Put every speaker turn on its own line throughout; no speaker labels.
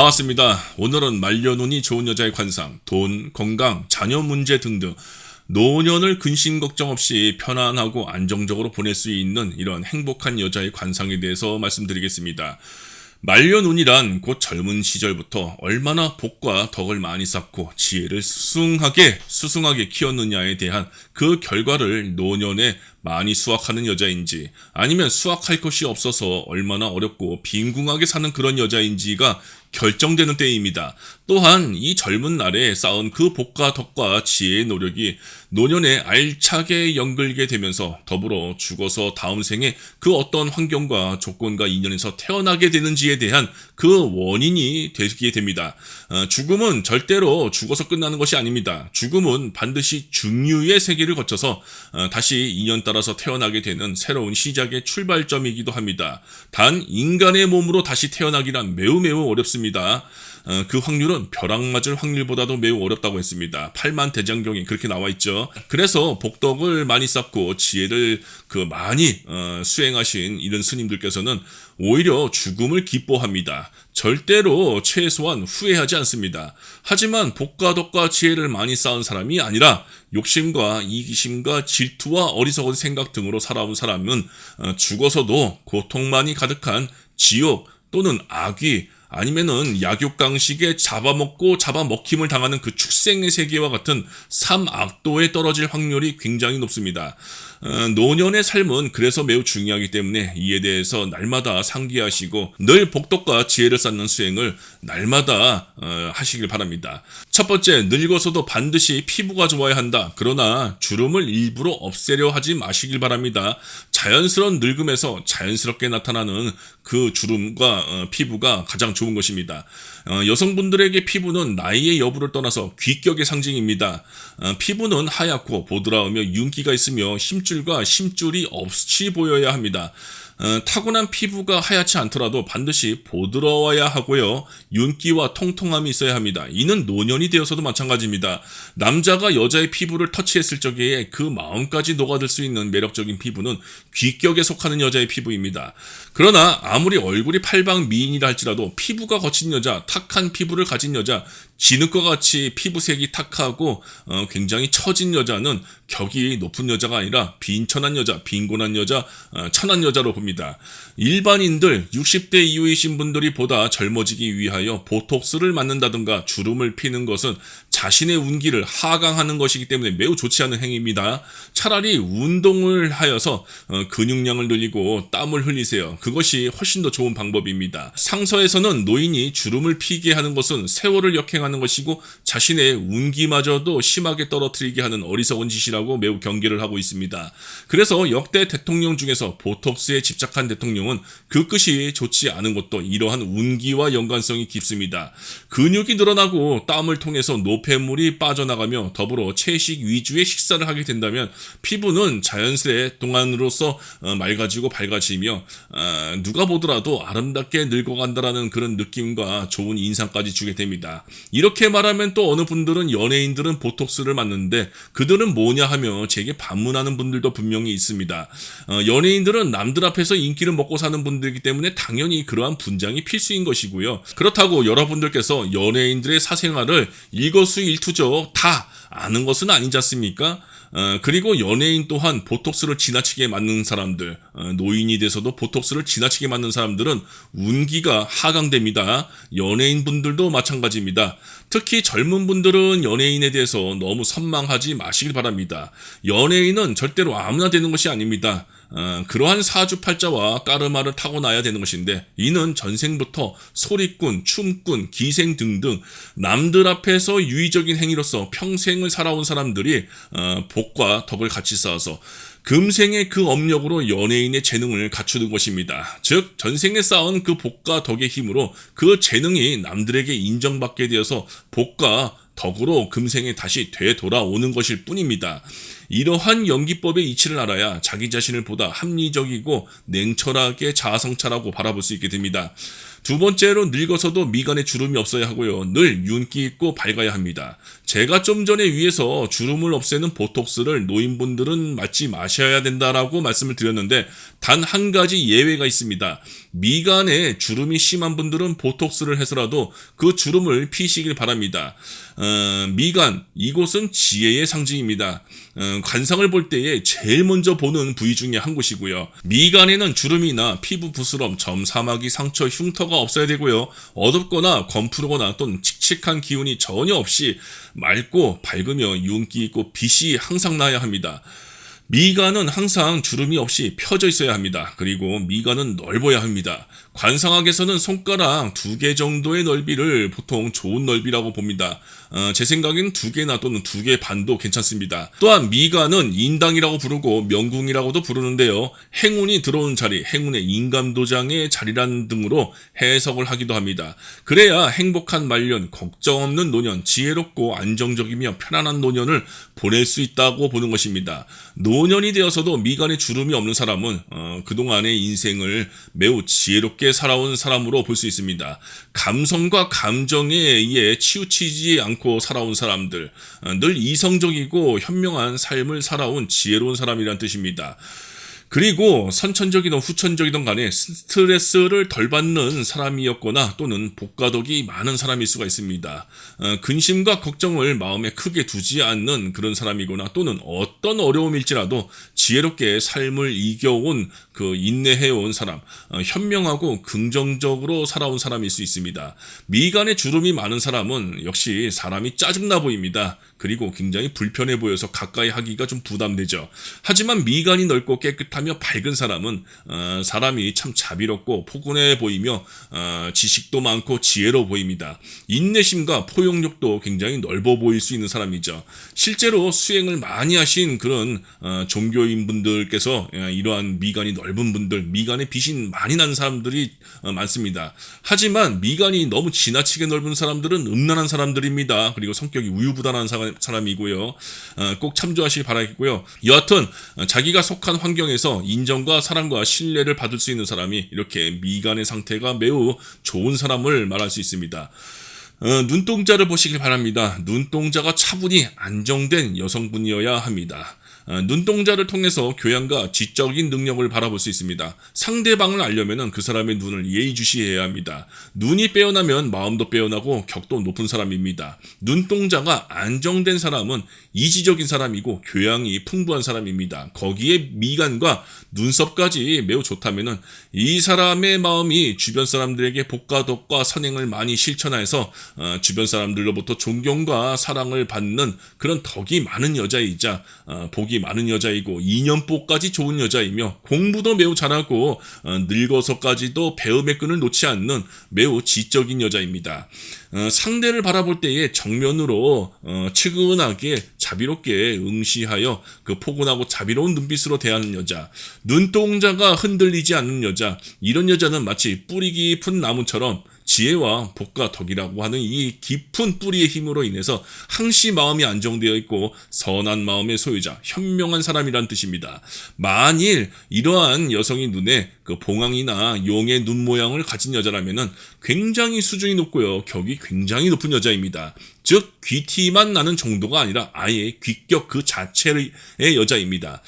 반갑습니다. 오늘은 말년운이 좋은 여자의 관상, 돈, 건강, 자녀 문제 등등 노년을 근심 걱정 없이 편안하고 안정적으로 보낼 수 있는 이런 행복한 여자의 관상에 대해서 말씀드리겠습니다. 말년운이란 곧 젊은 시절부터 얼마나 복과 덕을 많이 쌓고 지혜를 수승하게 키웠느냐에 대한 그 결과를 노년에 많이 수확하는 여자인지, 아니면 수확할 것이 없어서 얼마나 어렵고 빈궁하게 사는 그런 여자인지가 결정되는 때입니다. 또한 이 젊은 날에 쌓은 그 복과 덕과 지혜의 노력이 노년에 알차게 연결게 되면서 더불어 죽어서 다음 생에 그 어떤 환경과 조건과 인연에서 태어나게 되는지에 대한 그 원인이 되게 됩니다. 죽음은 절대로 죽어서 끝나는 것이 아닙니다. 죽음은 반드시 중류의 세계를 거쳐서 다시 인연 따라서 태어나게 되는 새로운 시작의 출발점이기도 합니다. 단 인간의 몸으로 다시 태어나기란 매우 어렵습니다. 그 확률은 벼락 맞을 확률보다도 매우 어렵다고 했습니다. 팔만대장경에 그렇게 나와 있죠. 그래서 복덕을 많이 쌓고 지혜를 많이 수행하신 이런 스님들께서는 오히려 죽음을 기뻐합니다. 절대로 최소한 후회하지 않습니다. 하지만 복과 덕과 지혜를 많이 쌓은 사람이 아니라 욕심과 이기심과 질투와 어리석은 생각 등으로 살아온 사람은 죽어서도 고통만이 가득한 지옥 또는 악귀, 아니면은 약육강식에 잡아먹고 잡아먹힘을 당하는 그 축생의 세계와 같은 삼악도에 떨어질 확률이 굉장히 높습니다. 노년의 삶은 그래서 매우 중요하기 때문에 이에 대해서 날마다 상기하시고 늘 복덕과 지혜를 쌓는 수행을 날마다 하시길 바랍니다. 첫 번째, 늙어서도 반드시 피부가 좋아야 한다. 그러나 주름을 일부러 없애려 하지 마시길 바랍니다. 자연스러운 늙음에서 자연스럽게 나타나는 그 주름과 피부가 가장 좋은 것입니다. 여성분들에게 피부는 나이의 여부를 떠나서 귀격의 상징입니다. 피부는 하얗고 보드라우며 윤기가 있으며 힘줄과 심줄이 없이 보여야 합니다. 타고난 피부가 하얗지 않더라도 반드시 보드러워야 하고요. 윤기와 통통함이 있어야 합니다. 이는 노년이 되어서도 마찬가지입니다. 남자가 여자의 피부를 터치했을 적에 그 마음까지 녹아들 수 있는 매력적인 피부는 귀격에 속하는 여자의 피부입니다. 그러나 아무리 얼굴이 팔방 미인이라 할지라도 피부가 거친 여자, 탁한 피부를 가진 여자, 진흙과 같이 피부색이 탁하고 굉장히 처진 여자는 격이 높은 여자가 아니라 빈천한 여자, 빈곤한 여자, 천한 여자로 봅니다. 일반인들 60대 이후이신 분들이 보다 젊어지기 위하여 보톡스를 맞는다든가 주름을 피는 것은 자신의 운기를 하강하는 것이기 때문에 매우 좋지 않은 행위입니다. 차라리 운동을 하여서 근육량을 늘리고 땀을 흘리세요. 그것이 훨씬 더 좋은 방법입니다. 상서에서는 노인이 주름을 피게 하는 것은 세월을 역행하는 것이고 자신의 운기마저도 심하게 떨어뜨리게 하는 어리석은 짓이라고 매우 경계를 하고 있습니다. 그래서 역대 대통령 중에서 보톡스에 집착한 대통령은 그 끝이 좋지 않은 것도 이러한 운기와 연관성이 깊습니다. 근육이 늘어나고 땀을 통해서 노폐물이 빠져나가며 더불어 채식 위주의 식사를 하게 된다면 피부는 자연스레 동안으로서 맑아지고 밝아지며 누가 보더라도 아름답게 늙어간다라는 그런 느낌과 좋은 인상까지 주게 됩니다. 이렇게 말하면 또 어느 분들은 연예인들은 보톡스를 맞는데 그들은 뭐냐 하며 제게 반문하는 분들도 분명히 있습니다. 연예인들은 남들 앞에서 인기를 먹고 사는 분들이기 때문에 당연히 그러한 분장이 필수인 것이고요. 그렇다고 여러분들께서 연예인들의 사생활을 일거수일투족 다 아는 것은 아니지 않습니까? 그리고 연예인 또한 보톡스를 지나치게 맞는 사람들, 노인이 돼서도 보톡스를 지나치게 맞는 사람들은 운기가 하강됩니다. 연예인 분들도 마찬가지입니다. 특히 젊은 분들은 연예인에 대해서 너무 선망하지 마시길 바랍니다. 연예인은 절대로 아무나 되는 것이 아닙니다. 그러한 사주팔자와 까르마를 타고나야 되는 것인데 이는 전생부터 소리꾼, 춤꾼, 기생 등등 남들 앞에서 유의적인 행위로서 평생을 살아온 사람들이 복과 덕을 같이 쌓아서 금생의 그 업력으로 연예인의 재능을 갖추는 것입니다. 즉 전생에 쌓은 그 복과 덕의 힘으로 그 재능이 남들에게 인정받게 되어서 복과 덕으로 금생에 다시 되돌아오는 것일 뿐입니다. 이러한 연기법의 이치를 알아야 자기 자신을 보다 합리적이고 냉철하게 자아성찰하고 바라볼 수 있게 됩니다. 두 번째로 늙어서도 미간에 주름이 없어야 하고요. 늘 윤기 있고 밝아야 합니다. 제가 좀 전에 위에서 주름을 없애는 보톡스를 노인분들은 맞지 마셔야 된다라고 말씀을 드렸는데 단 한 가지 예외가 있습니다. 미간에 주름이 심한 분들은 보톡스를 해서라도 그 주름을 피시길 바랍니다. 미간, 이곳은 지혜의 상징입니다. 관상을 볼 때에 제일 먼저 보는 부위 중에 한 곳이고요. 미간에는 주름이나 피부 부스럼, 점, 사마귀, 상처, 흉터가 없어야 되고요. 어둡거나 검푸르거나 또는 칙칙한 기운이 전혀 없이 맑고 밝으며 윤기 있고 빛이 항상 나야 합니다. 미간은 항상 주름이 없이 펴져 있어야 합니다. 그리고 미간은 넓어야 합니다. 관상학에서는 손가락 2개 정도의 넓이를 보통 좋은 넓이라고 봅니다. 제 생각엔 2개나 또는 2개 반도 괜찮습니다. 또한 미간은 인당이라고 부르고 명궁이라고도 부르는데요. 행운이 들어오는 자리, 행운의 인감도장의 자리라는 등으로 해석을 하기도 합니다. 그래야 행복한 말년, 걱정 없는 노년, 지혜롭고 안정적이며 편안한 노년을 보낼 수 있다고 보는 것입니다. 노년이 되어서도 미간에 주름이 없는 사람은 그동안의 인생을 매우 지혜롭게 살아온 사람으로 볼 수 있습니다. 감성과 감정에 의해 치우치지 않고 살아온 사람들, 늘 이성적이고 현명한 삶을 살아온 지혜로운 사람이란 뜻입니다. 그리고 선천적이든 후천적이든 간에 스트레스를 덜 받는 사람이었거나 또는 복가덕이 많은 사람일 수가 있습니다. 근심과 걱정을 마음에 크게 두지 않는 그런 사람이거나 또는 어떤 어려움일지라도 지혜롭게 삶을 이겨온 인내해온 사람, 현명하고 긍정적으로 살아온 사람일 수 있습니다. 미간에 주름이 많은 사람은 역시 사람이 짜증나 보입니다. 그리고 굉장히 불편해 보여서 가까이 하기가 좀 부담되죠. 하지만 미간이 넓고 깨끗하며 밝은 사람은 사람이 참 자비롭고 포근해 보이며 지식도 많고 지혜로워 보입니다. 인내심과 포용력도 굉장히 넓어 보일 수 있는 사람이죠. 실제로 수행을 많이 하신 그런 종교인분들께서 이러한 미간이 넓은 분들, 미간에 빛이 많이 나는 사람들이 많습니다. 하지만 미간이 너무 지나치게 넓은 사람들은 음란한 사람들입니다. 그리고 성격이 우유부단한 사람이고요. 꼭 참조하시기 바라겠고요. 여하튼 자기가 속한 환경에서 인정과 사랑과 신뢰를 받을 수 있는 사람이 이렇게 미간의 상태가 매우 좋은 사람을 말할 수 있습니다. 눈동자를 보시길 바랍니다. 눈동자가 차분히 안정된 여성분이어야 합니다. 눈동자를 통해서 교양과 지적인 능력을 바라볼 수 있습니다. 상대방을 알려면 그 사람의 눈을 예의주시해야 합니다. 눈이 빼어나면 마음도 빼어나고 격도 높은 사람입니다. 눈동자가 안정된 사람은 이지적인 사람이고 교양이 풍부한 사람입니다. 거기에 미간과 눈썹까지 매우 좋다면 이 사람의 마음이 주변 사람들에게 복과 덕과 선행을 많이 실천해서 주변 사람들로부터 존경과 사랑을 받는 그런 덕이 많은 여자이자 복이 많은 여자이고 인연복까지 좋은 여자이며 공부도 매우 잘하고 늙어서까지도 배움의 끈을 놓지 않는 매우 지적인 여자입니다. 상대를 바라볼 때에 정면으로 측은하게 자비롭게 응시하여 그 포근하고 자비로운 눈빛으로 대하는 여자, 눈동자가 흔들리지 않는 여자, 이런 여자는 마치 뿌리 깊은 나무처럼 지혜와 복과 덕이라고 하는 이 깊은 뿌리의 힘으로 인해서 항시 마음이 안정되어 있고 선한 마음의 소유자, 현명한 사람이란 뜻입니다. 만일 이러한 여성이 눈에 그 봉황이나 용의 눈 모양을 가진 여자라면은 굉장히 수준이 높고요. 격이 굉장히 높은 여자입니다. 즉 귀티만 나는 정도가 아니라 아예 귀격 그 자체의 여자입니다.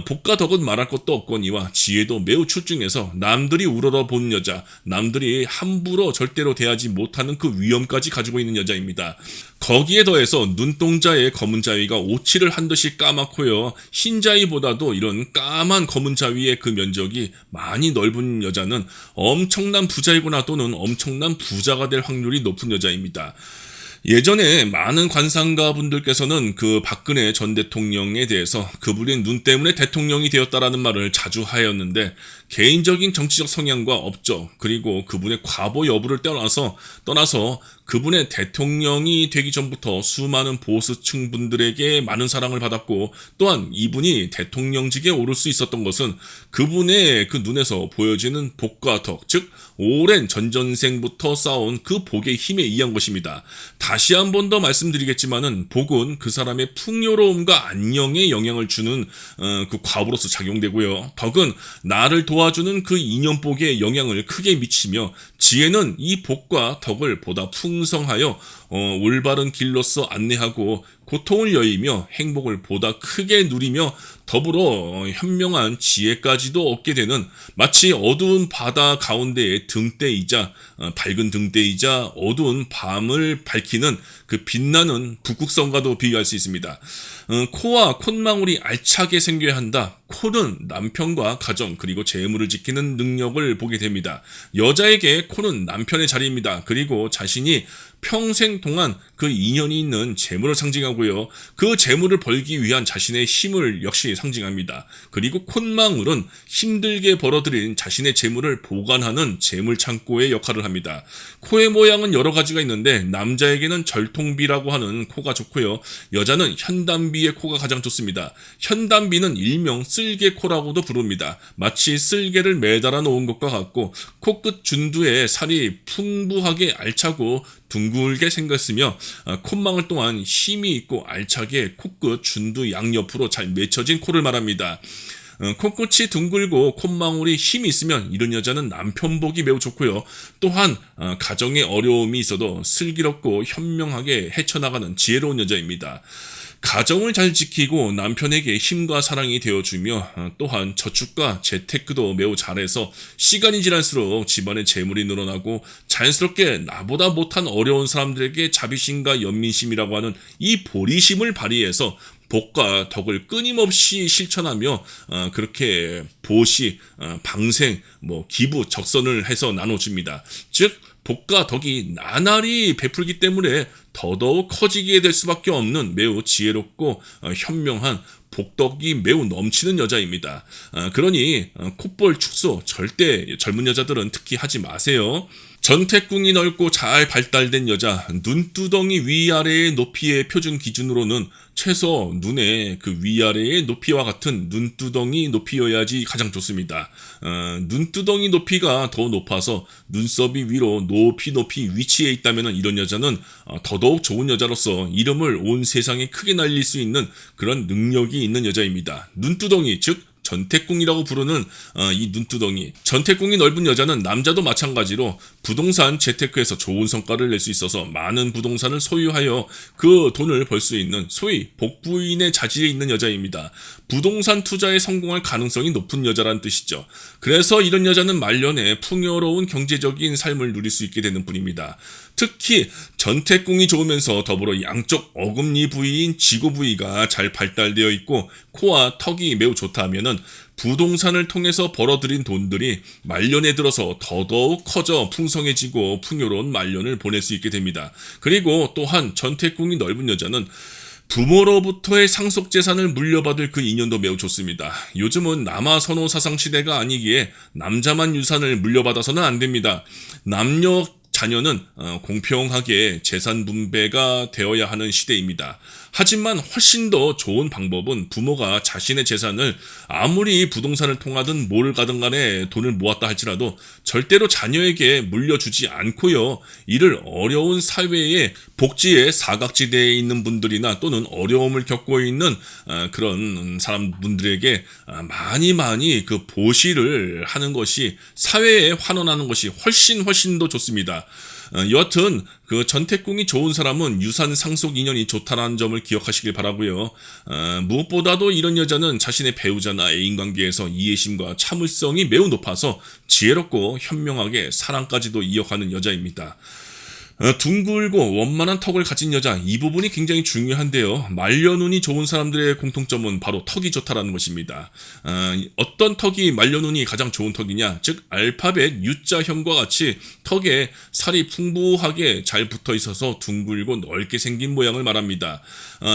복과 덕은 말할 것도 없거니와 지혜도 매우 출중해서 남들이 우러러보는 여자, 남들이 함부로 절대로 대하지 못하는 그 위엄까지 가지고 있는 여자입니다. 거기에 더해서 눈동자의 검은 자위가 오칠을 한 듯이 까맣고요. 흰 자위보다도 이런 까만 검은 자위의 그 면적이 많이 넓은 여자는 엄청난 부자이거나 또는 엄청난 부자가 될 확률이 높은 여자입니다. 예전에 많은 관상가 분들께서는 그 박근혜 전 대통령에 대해서 그분의 눈 때문에 대통령이 되었다라는 말을 자주 하였는데 개인적인 정치적 성향과 업적 그리고 그분의 과보 여부를 떠나서 그분의 대통령이 되기 전부터 수많은 보수층 분들에게 많은 사랑을 받았고 또한 이분이 대통령직에 오를 수 있었던 것은 그분의 그 눈에서 보여지는 복과 덕, 즉 오랜 전전생부터 쌓아온 그 복의 힘에 의한 것입니다. 다시 한 번 더 말씀드리겠지만은 복은 그 사람의 풍요로움과 안녕에 영향을 주는 그 과보로서 작용되고요. 덕은 나를 도와주는 그 인연복에 영향을 크게 미치며 지혜는 이 복과 덕을 보다 풍성하여 올바른 길로서 안내하고 고통을 여의며 행복을 보다 크게 누리며 더불어 현명한 지혜까지도 얻게 되는 마치 어두운 바다 가운데의 등대이자 밝은 등대이자 어두운 밤을 밝히는 그 빛나는 북극성과도 비교할 수 있습니다. 코와 콧망울이 알차게 생겨야 한다. 코는 남편과 가정 그리고 재물을 지키는 능력을 보게 됩니다. 여자에게 코는 남편의 자리입니다. 그리고 자신이 평생 동안 그 인연이 있는 재물을 상징하고요. 그 재물을 벌기 위한 자신의 힘을 역시 상징합니다. 그리고 콧망울은 힘들게 벌어들인 자신의 재물을 보관하는 재물 창고의 역할을 합니다. 코의 모양은 여러 가지가 있는데 남자에게는 절통비라고 하는 코가 좋고요. 여자는 현단비의 코가 가장 좋습니다. 현단비는 일명 쓸개코라고도 부릅니다. 마치 쓸개를 매달아 놓은 것과 같고 코끝 준두에 살이 풍부하게 알차고 둥글게 생겼으며 콧망울 또한 힘이 있고 알차게 코끝 준두 양옆으로 잘 맺혀진 코를 말합니다. 코끝이 둥글고 콧망울이 힘이 있으면 이런 여자는 남편 보기 매우 좋고요. 또한 가정에 어려움이 있어도 슬기롭고 현명하게 헤쳐나가는 지혜로운 여자입니다. 가정을 잘 지키고 남편에게 힘과 사랑이 되어주며 또한 저축과 재테크도 매우 잘해서 시간이 지날수록 집안의 재물이 늘어나고 자연스럽게 나보다 못한 어려운 사람들에게 자비심과 연민심이라고 하는 이 보리심을 발휘해서 복과 덕을 끊임없이 실천하며 그렇게 보시, 방생, 기부, 적선을 해서 나눠줍니다. 즉 복과 덕이 나날이 베풀기 때문에 더더욱 커지게 될 수밖에 없는 매우 지혜롭고 현명한 복덕이 매우 넘치는 여자입니다. 그러니 콧볼 축소 절대 젊은 여자들은 특히 하지 마세요. 전태궁이 넓고 잘 발달된 여자, 눈두덩이 위아래의 높이의 표준 기준으로는 최소 눈의 그 위아래의 높이와 같은 눈두덩이 높이여야지 가장 좋습니다. 눈두덩이 높이가 더 높아서 눈썹이 위로 높이 위치해 있다면 이런 여자는 더더욱 좋은 여자로서 이름을 온 세상에 크게 날릴 수 있는 그런 능력이 있는 여자입니다. 눈두덩이, 즉 전태궁이라고 부르는 이 눈두덩이. 전태궁이 넓은 여자는 남자도 마찬가지로 부동산 재테크에서 좋은 성과를 낼 수 있어서 많은 부동산을 소유하여 그 돈을 벌 수 있는 소위 복부인의 자질이 있는 여자입니다. 부동산 투자에 성공할 가능성이 높은 여자란 뜻이죠. 그래서 이런 여자는 말년에 풍요로운 경제적인 삶을 누릴 수 있게 되는 분입니다. 특히 전태궁이 좋으면서 더불어 양쪽 어금니 부위인 지고 부위가 잘 발달되어 있고 코와 턱이 매우 좋다면은 부동산을 통해서 벌어들인 돈들이 말년에 들어서 더더욱 커져 풍성해지고 풍요로운 말년을 보낼 수 있게 됩니다. 그리고 또한 전태궁이 넓은 여자는 부모로부터의 상속재산을 물려받을 그 인연도 매우 좋습니다. 요즘은 남아선호 사상 시대가 아니기에 남자만 유산을 물려받아서는 안 됩니다. 남녀 자녀는 공평하게 재산 분배가 되어야 하는 시대입니다. 하지만 훨씬 더 좋은 방법은 부모가 자신의 재산을 아무리 부동산을 통하든 뭘 가든 간에 돈을 모았다 할지라도 절대로 자녀에게 물려주지 않고요. 이를 어려운 사회의 복지의 사각지대에 있는 분들이나 또는 어려움을 겪고 있는 그런 사람분들에게 많이 그 보시를 하는 것이 사회에 환원하는 것이 훨씬 더 좋습니다. 여하튼 그 전태궁이 좋은 사람은 유산 상속 인연이 좋다는 점을 기억하시길 바라고요. 무엇보다도 이런 여자는 자신의 배우자나 애인관계에서 이해심과 참을성이 매우 높아서 지혜롭고 현명하게 사랑까지도 이어가는 여자입니다. 둥글고 원만한 턱을 가진 여자, 이 부분이 굉장히 중요한데요. 말려눈이 좋은 사람들의 공통점은 바로 턱이 좋다라는 것입니다. 어떤 턱이 말려눈이 가장 좋은 턱이냐, 즉 알파벳 U자형과 같이 턱에 살이 풍부하게 잘 붙어 있어서 둥글고 넓게 생긴 모양을 말합니다.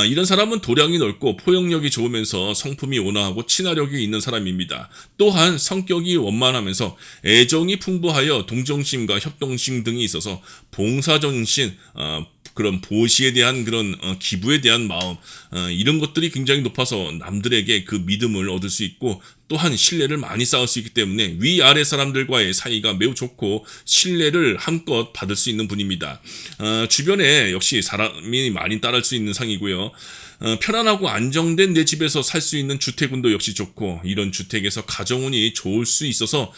이런 사람은 도량이 넓고 포용력이 좋으면서 성품이 온화하고 친화력이 있는 사람입니다. 또한 성격이 원만하면서 애정이 풍부하여 동정심과 협동심 등이 있어서 봉사정신, 그런 보시에 대한 그런 기부에 대한 마음, 이런 것들이 굉장히 높아서 남들에게 그 믿음을 얻을 수 있고 또한 신뢰를 많이 쌓을 수 있기 때문에 위아래 사람들과의 사이가 매우 좋고 신뢰를 한껏 받을 수 있는 분입니다. 주변에 역시 사람이 많이 따를 수 있는 상이고요. 편안하고 안정된 내 집에서 살 수 있는 주택운도 역시 좋고, 이런 주택에서 가정운이 좋을 수 있어서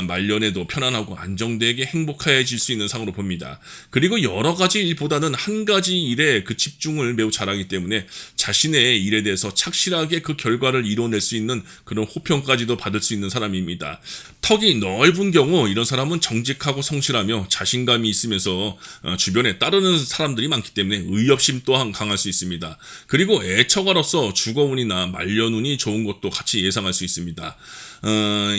말년에도 편안하고 안정되게 행복해질 수 있는 상으로 봅니다. 그리고 여러 가지 일보다는 한 가지 일에 그 집중을 매우 잘하기 때문에 자신의 일에 대해서 착실하게 그 결과를 이뤄낼 수 있는 그런 호평까지도 받을 수 있는 사람입니다. 턱이 넓은 경우 이런 사람은 정직하고 성실하며 자신감이 있으면서 주변에 따르는 사람들이 많기 때문에 의협심 또한 강할 수 있습니다. 그리고 애처가로서 주거운이나 말년운이 좋은 것도 같이 예상할 수 있습니다.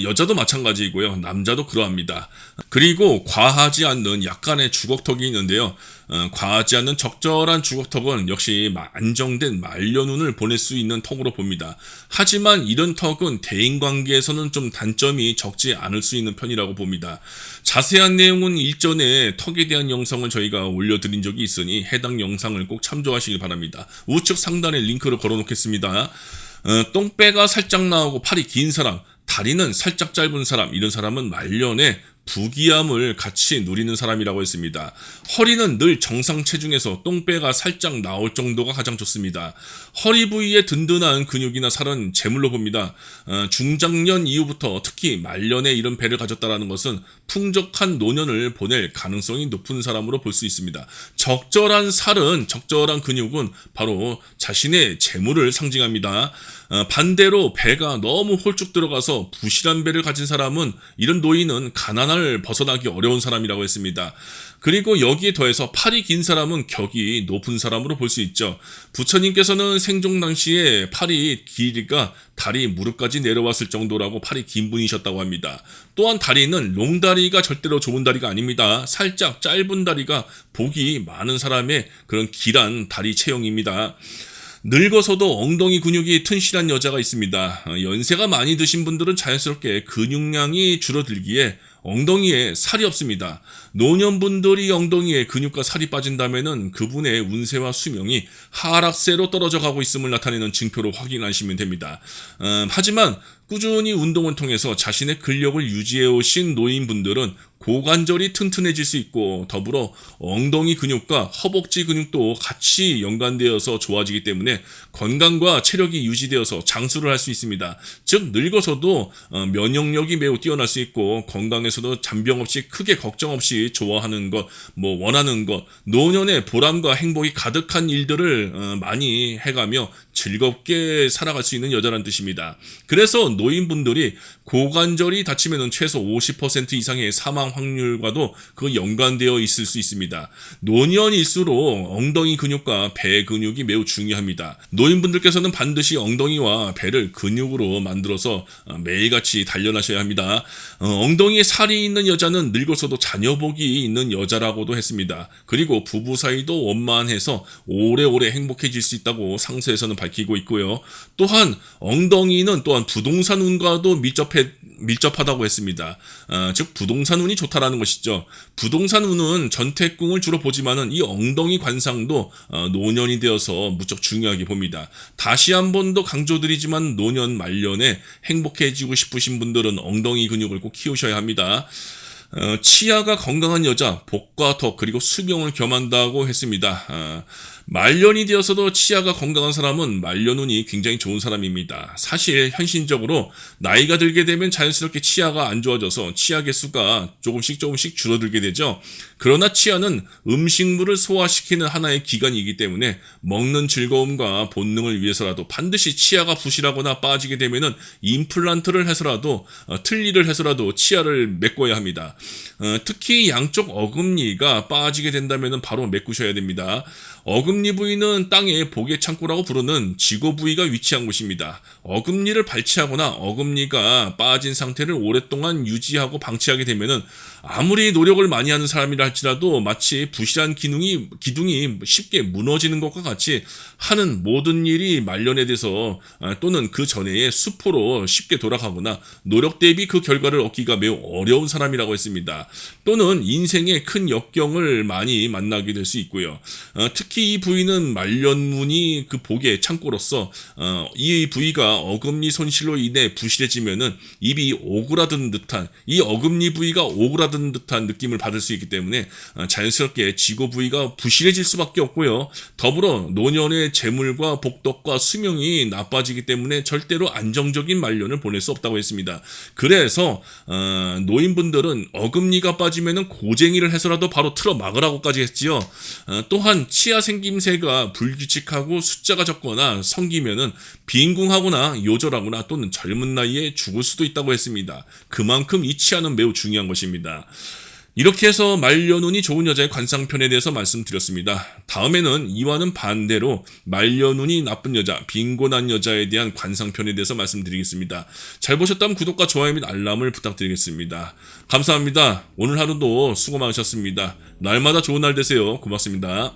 여자도 마찬가지이고요. 남자도 그러합니다. 그리고 과하지 않는 약간의 주걱턱이 있는데요. 과하지 않는 적절한 주걱턱은 역시 안정된 말년운을 보낼 수 있는 턱으로 봅니다. 하지만 이런 턱은 대인관계에서는 좀 단점이 적지 않을 수 있는 편이라고 봅니다. 자세한 내용은 일전에 턱에 대한 영상을 저희가 올려드린 적이 있으니 해당 영상을 꼭 참조하시길 바랍니다. 우측 상단에 링크를 걸어놓겠습니다. 똥배가 살짝 나오고 팔이 긴 사람, 다리는 살짝 짧은 사람, 이런 사람은 말년에 부기함을 같이 누리는 사람이라고 했습니다. 허리는 늘 정상 체중에서 똥배가 살짝 나올 정도가 가장 좋습니다. 허리 부위에 든든한 근육이나 살은 재물로 봅니다. 중장년 이후부터 특히 말년에 이런 배를 가졌다는 것은 풍족한 노년을 보낼 가능성이 높은 사람으로 볼 수 있습니다. 적절한 살은, 적절한 근육은 바로 자신의 재물을 상징합니다. 반대로 배가 너무 홀쭉 들어가서 부실한 배를 가진 사람은, 이런 노인은 가난을 벗어나기 어려운 사람이라고 했습니다. 그리고 여기에 더해서 팔이 긴 사람은 격이 높은 사람으로 볼 수 있죠. 부처님께서는 생존 당시에 팔이 길이가 다리 무릎까지 내려왔을 정도라고 팔이 긴 분이셨다고 합니다. 또한 다리는 롱다리가 절대로 좋은 다리가 아닙니다. 살짝 짧은 다리가 복이 많은 사람의 그런 길한 다리 체형입니다. 늙어서도 엉덩이 근육이 튼실한 여자가 있습니다. 연세가 많이 드신 분들은 자연스럽게 근육량이 줄어들기에 엉덩이에 살이 없습니다. 노년분들이 엉덩이에 근육과 살이 빠진다면은 그분의 운세와 수명이 하락세로 떨어져 가고 있음을 나타내는 징표로 확인하시면 됩니다. 하지만 꾸준히 운동을 통해서 자신의 근력을 유지해 오신 노인분들은 고관절이 튼튼해질 수 있고, 더불어 엉덩이 근육과 허벅지 근육도 같이 연관되어서 좋아지기 때문에 건강과 체력이 유지되어서 장수를 할 수 있습니다. 즉 늙어서도 면역력이 매우 뛰어날 수 있고, 건강에서도 잔병 없이 크게 걱정 없이 좋아하는 것, 원하는 것, 노년의 보람과 행복이 가득한 일들을 많이 해가며 즐겁게 살아갈 수 있는 여자란 뜻입니다. 그래서 노인분들이 고관절이 다치면 최소 50% 이상의 사망 확률과도 그 연관되어 있을 수 있습니다. 노년일수록 엉덩이 근육과 배 근육이 매우 중요합니다. 노인분들께서는 반드시 엉덩이와 배를 근육으로 만들어서 매일같이 단련하셔야 합니다. 엉덩이에 살이 있는 여자는 늙어서도 자녀복이 있는 여자라고도 했습니다. 그리고 부부 사이도 원만해서 오래오래 행복해질 수 있다고 상세에서는 밝히고 있고요. 또한 엉덩이는 또한 부동산 운과도 밀접하다고 했습니다. 즉 부동산 운이 좋다라는 것이죠. 부동산 운은 전태궁을 주로 보지만은 이 엉덩이 관상도 노년이 되어서 무척 중요하게 봅니다. 다시 한 번 더 강조드리지만 노년 말년에 행복해지고 싶으신 분들은 엉덩이 근육을 꼭 키우셔야 합니다. 치아가 건강한 여자, 복과 덕, 그리고 수명을 겸한다고 했습니다. 말년이 되어서도 치아가 건강한 사람은 말년운이 굉장히 좋은 사람입니다. 사실 현실적으로 나이가 들게 되면 자연스럽게 치아가 안 좋아져서 치아 개수가 조금씩 줄어들게 되죠. 그러나 치아는 음식물을 소화시키는 하나의 기관이기 때문에 먹는 즐거움과 본능을 위해서라도 반드시 치아가 부실하거나 빠지게 되면은 임플란트를 해서라도 틀니를 해서라도 치아를 메꿔야 합니다. 특히 양쪽 어금니가 빠지게 된다면은 바로 메꾸셔야 됩니다. 어금니 부위는 땅의 복의 창고라고 부르는 지고 부위가 위치한 곳입니다. 어금니를 발치하거나 어금니가 빠진 상태를 오랫동안 유지하고 방치하게 되면은 아무리 노력을 많이 하는 사람이라 할지라도 마치 부실한 기둥이 쉽게 무너지는 것과 같이 하는 모든 일이 말년에 대해서 또는 그 전에의 수포로 쉽게 돌아가거나 노력 대비 그 결과를 얻기가 매우 어려운 사람이라고 했습니다. 또는 인생의 큰 역경을 많이 만나게 될 수 있고요. 특히 이 부위는 말년운이 그 복의 창고로서 이 부위가 어금니 손실로 인해 부실해지면은 입이 오그라든 듯한, 이 어금니 부위가 오그라든 듯한 느낌을 받을 수 있기 때문에 자연스럽게 지고 부위가 부실해질 수밖에 없고요. 더불어 노년의 재물과 복덕과 수명이 나빠지기 때문에 절대로 안정적인 말년을 보낼 수 없다고 했습니다. 그래서 노인분들은 어금니가 빠지면은 고쟁이를 해서라도 바로 틀어 막으라고까지 했지요. 또한 치아 생김새가 불규칙하고 숫자가 적거나 성기면은 빈궁하거나 요절하거나 또는 젊은 나이에 죽을 수도 있다고 했습니다. 그만큼 이 치아는 매우 중요한 것입니다. 이렇게 해서 말년운이 좋은 여자의 관상편에 대해서 말씀드렸습니다. 다음에는 이와는 반대로 말년운이 나쁜 여자, 빈곤한 여자에 대한 관상편에 대해서 말씀드리겠습니다. 잘 보셨다면 구독과 좋아요 및 알람을 부탁드리겠습니다. 감사합니다. 오늘 하루도 수고 많으셨습니다. 날마다 좋은 날 되세요. 고맙습니다.